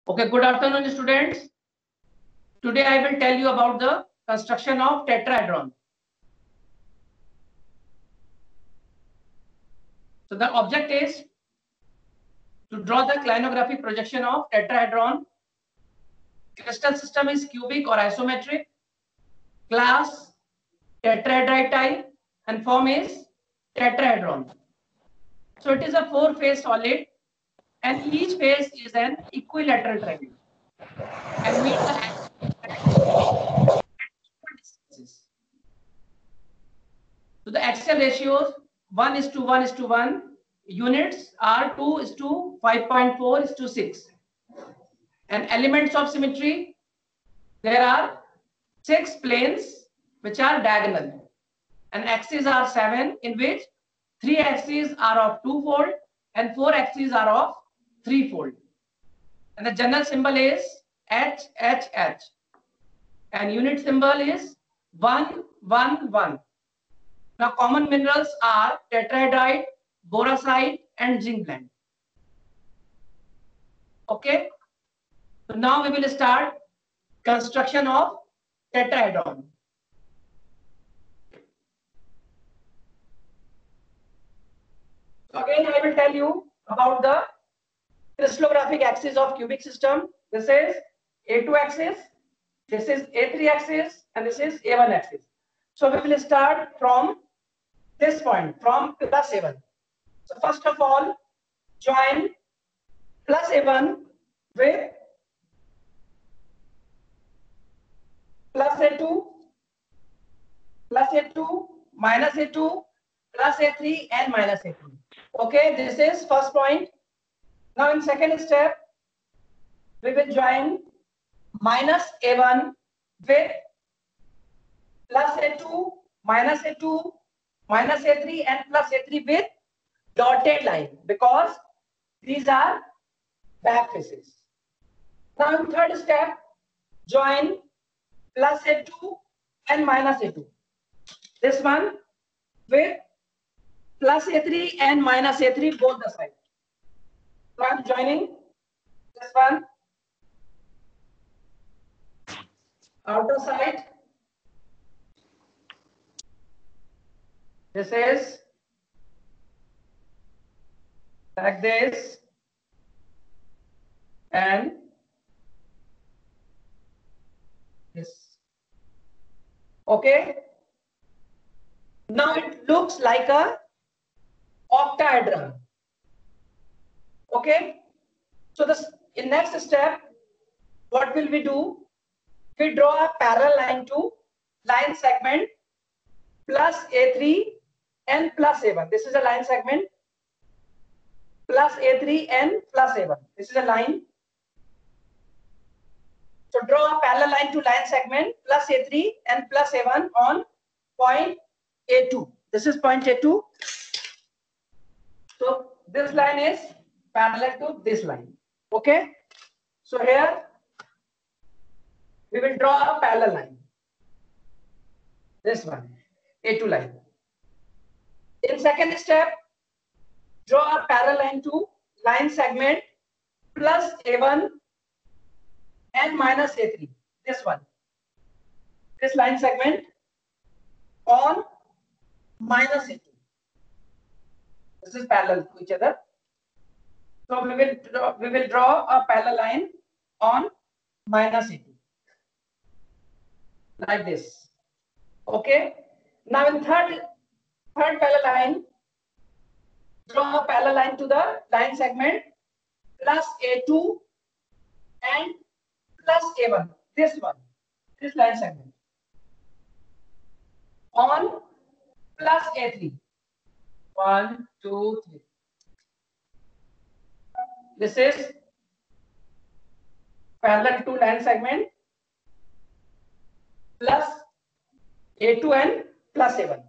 Okay, good afternoon, students. Today I will tell you about the construction of tetrahedron. So the object is to draw the clinographic projection of tetrahedron. Crystal system is cubic or isometric. Class tetrahedrite type and form is tetrahedron. So it is a four-phase solid and each phase is an equilateral triangle. And meet so the axial ratios 1:1:1. Units are 2:5.4:6. And elements of symmetry, there are 6 planes which are diagonal. And axes are 7, in which 3 axes are of 2-fold and 4 axes are of 3-fold. And the general symbol is HHH. And unit symbol is 111. Now common minerals are tetrahedrite, boracite and zinc blende. Okay. So now we will start construction of tetrahedron. So again I will tell you about the crystallographic axis of cubic system. This is A2 axis, this is A3 axis and this is A1 axis. So we will start from this point, from plus A1. So first of all, join plus A1 with plus A2, plus A2, minus A2, plus A3 and minus A3. Okay, this is first point. Now in second step, we will join minus A1 with plus A2, minus A2, minus A3 and plus A3 with dotted line because these are back faces. Now in third step, join plus A2 and minus A2. This one with plus A3 and minus A3 both the sides. So I am joining this one, outer side. This is like this and this. Okay. Now it looks like a octahedron. Okay. So this in next step, what will we do? We draw a parallel line to line segment plus A3 and plus A1. This is a line segment plus A3 and plus A1. This is a line. So draw a parallel line to line segment plus A3 and plus A1 on point A2. This is point A2. So this line is parallel to this line. Okay. So here we will draw a parallel line. This one, A2 line. In second step, draw a parallel line to line segment plus A1 and minus A3. This one. This line segment on minus A2. This is parallel to each other. So we will draw a parallel line on minus A2. Like this. Okay. Now in third parallel line, draw a parallel line to the line segment plus A2 and plus A1. This one. This line segment. On plus A3. 1, 2, 3. This is parallel to line segment plus A2 and plus A1.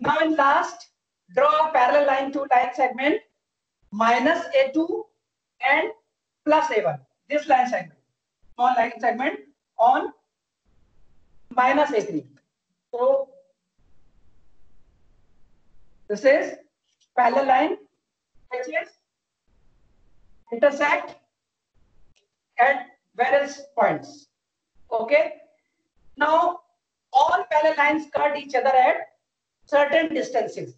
Now in last, draw a parallel line to line segment minus A2 and plus A1. This line segment, small line segment on minus A3. So this is parallel line which is intersect at various points. Okay. Now all parallel lines cut each other at certain distances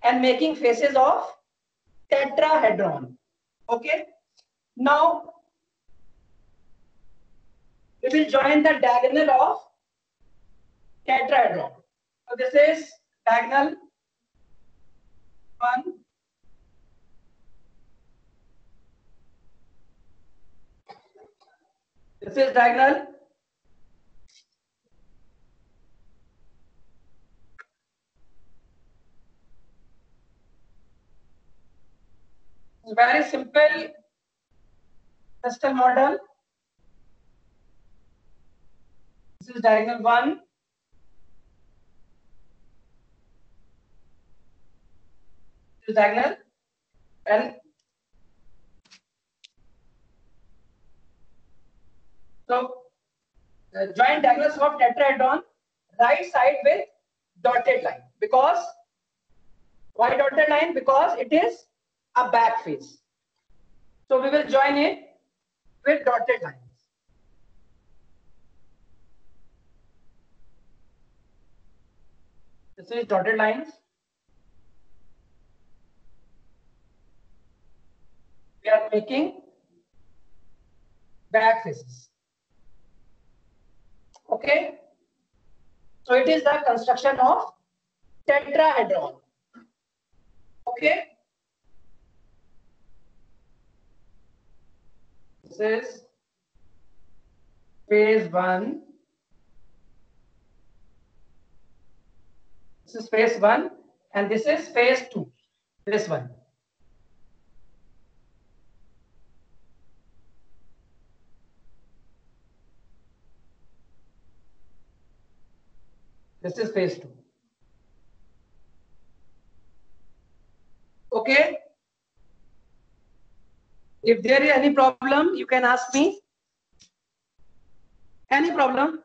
and making faces of tetrahedron. Okay. Now we will join the diagonal of tetrahedron. So this is diagonal 1. This is diagonal 2. Very simple crystal model. This is diagonal 1. This is diagonal, and so join diagonals of tetrahedron right side with dotted line. Because why dotted line? Because it is a back face. So we will join it with dotted lines. This is dotted lines. We are making back faces. Okay. So it is the construction of tetrahedron. Okay. This is phase 1. This is phase 1 and this is phase 2. This one. This is phase 2. Okay. If there is any problem, you can ask me. Any problem?